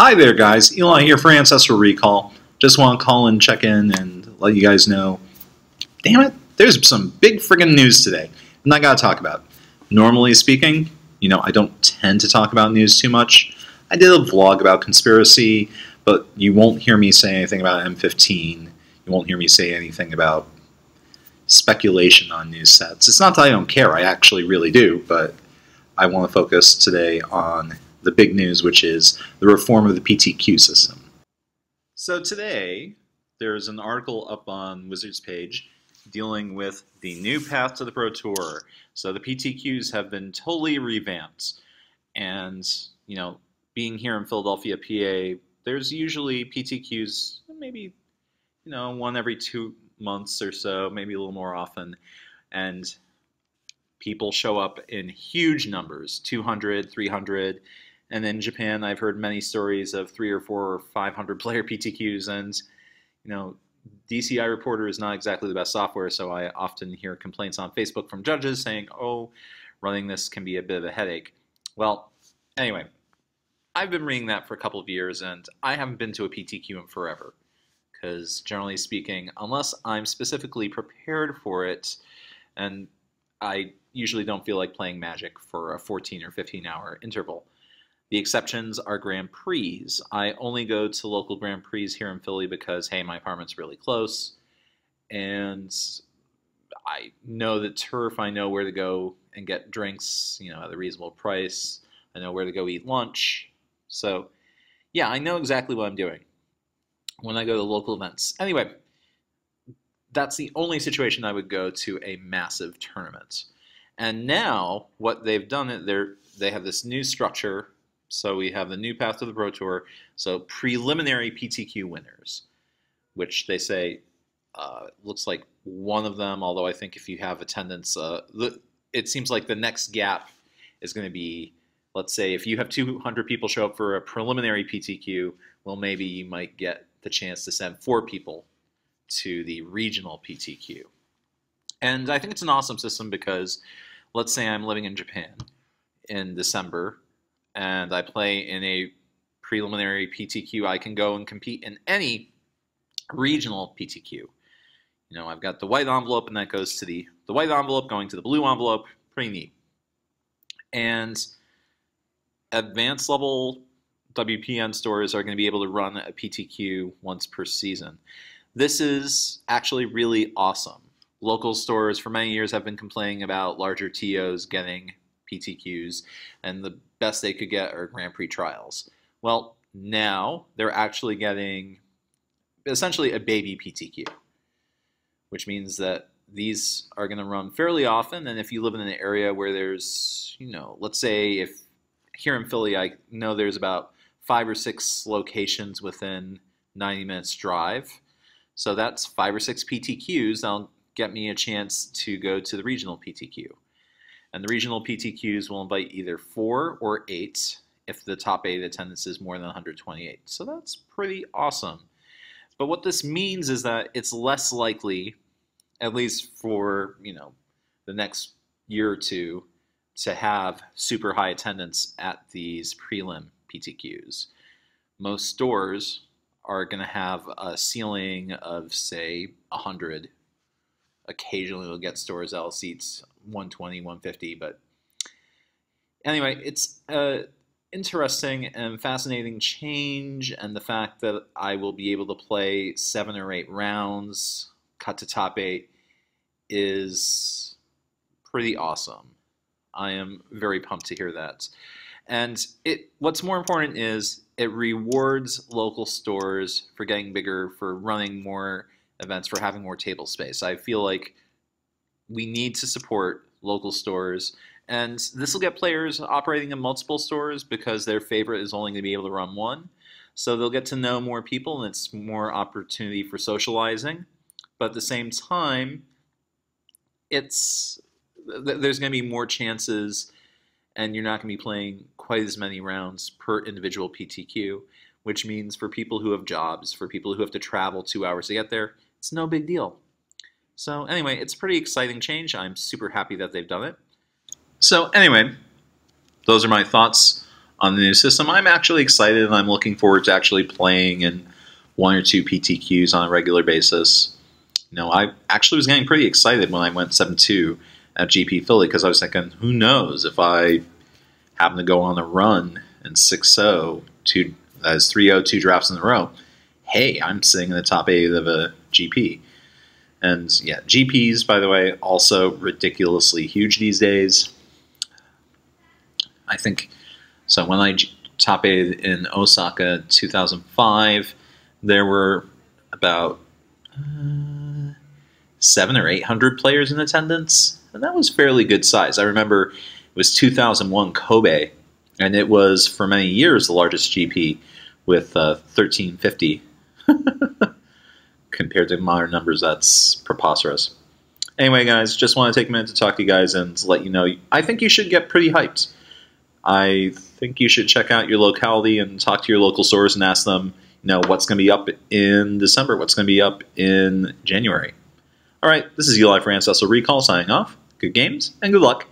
Hi there guys, Eli here for Ancestral Recall. Just want to call and check in and let you guys know, damn it, there's some big friggin' news today, and I gotta talk about it. Normally speaking, I don't tend to talk about news too much. I did a vlog about conspiracy, but you won't hear me say anything about M15. You won't hear me say anything about speculation on news sets. It's not that I don't care, I actually really do, but I want to focus today on the big news, which is the reform of the PTQ system. So today, there's an article up on Wizard's page dealing with the new path to the Pro Tour. So the PTQs have been totally revamped. And, being here in Philadelphia, PA, there's usually PTQs maybe, one every 2 months or so, maybe a little more often. And people show up in huge numbers, 200, 300. And in Japan, I've heard many stories of 300 or 400 or 500 player PTQs, and DCI Reporter is not exactly the best software, so I often hear complaints on Facebook from judges saying, oh, running this can be a bit of a headache. Well, anyway, I've been reading that for a couple of years, and I haven't been to a PTQ in forever, because generally speaking, unless I'm specifically prepared for it, and I usually don't feel like playing Magic for a 14 or 15 hour interval. The exceptions are Grand Prix. I only go to local Grand Prix here in Philly because, hey, my apartment's really close, and I know the turf. I know where to go and get drinks, at a reasonable price. I know where to go eat lunch. So, yeah, I know exactly what I'm doing when I go to local events. Anyway, that's the only situation I would go to a massive tournament. And now, what they've done, they have this new structure. So we have the new path to the Pro Tour, so preliminary PTQ winners, which they say looks like one of them, although I think if you have attendance, it seems like the next gap is going to be, let's say if you have 200 people show up for a preliminary PTQ, well, maybe you might get the chance to send 4 people to the regional PTQ. And I think it's an awesome system because let's say I'm living in Japan in December, and I play in a preliminary PTQ, I can go and compete in any regional PTQ. I've got the white envelope, and that goes to the white envelope going to the blue envelope. Pretty neat. And advanced level WPN stores are going to be able to run a PTQ once per season. This is actually really awesome. Local stores for many years have been complaining about larger TOs getting PTQs, and the best they could get are Grand Prix trials. Well, now they're actually getting essentially a baby PTQ, which means that these are going to run fairly often, and if you live in an area where there's, let's say if here in Philly, I know there's about 5 or 6 locations within 90 minutes drive, so that's 5 or 6 PTQs that'll get me a chance to go to the regional PTQ. And the regional PTQs will invite either 4 or 8 if the top 8 attendance is more than 128. So that's pretty awesome. But what this means is that it's less likely, at least for the next year or two, to have super high attendance at these prelim PTQs. Most stores are going to have a ceiling of, say, 100. Occasionally we'll get stores that'll seat 120, 150, but anyway, it's an interesting and fascinating change, and the fact that I will be able to play 7 or 8 rounds, cut to top 8, is pretty awesome. I am very pumped to hear that. And what's more important is it rewards local stores for getting bigger, for running more events, for having more table space. I feel like we need to support local stores, and this will get players operating in multiple stores because their favorite is only going to be able to run one. So they'll get to know more people, and it's more opportunity for socializing. But at the same time, there's going to be more chances, and you're not going to be playing quite as many rounds per individual PTQ, which means for people who have jobs, for people who have to travel 2 hours to get there, it's no big deal. So anyway, it's a pretty exciting change. I'm super happy that they've done it. So anyway, those are my thoughts on the new system. I'm actually excited, and I'm looking forward to actually playing in 1 or 2 PTQs on a regular basis. You know, I actually was getting pretty excited when I went 7-2 at GP Philly, because I was thinking, who knows, if I happen to go on a run and 6-0, that is 3-0, 2 drafts in a row, hey, I'm sitting in the top 8 of a GP. And yeah, GPs, by the way, also ridiculously huge these days. I think, so when I top 8 in Osaka 2005, there were about 700 or 800 players in attendance, and that was fairly good size. I remember it was 2001 Kobe, and it was for many years the largest GP with 1350. Compared to modern numbers, that's preposterous. Anyway, guys, just want to take a minute to talk to you guys and let you know, I think you should get pretty hyped. I think you should check out your locality and talk to your local stores and ask them, you know, what's going to be up in December, what's going to be up in January. All right, this is Eli for Ancestral Recall signing off. Good games and good luck.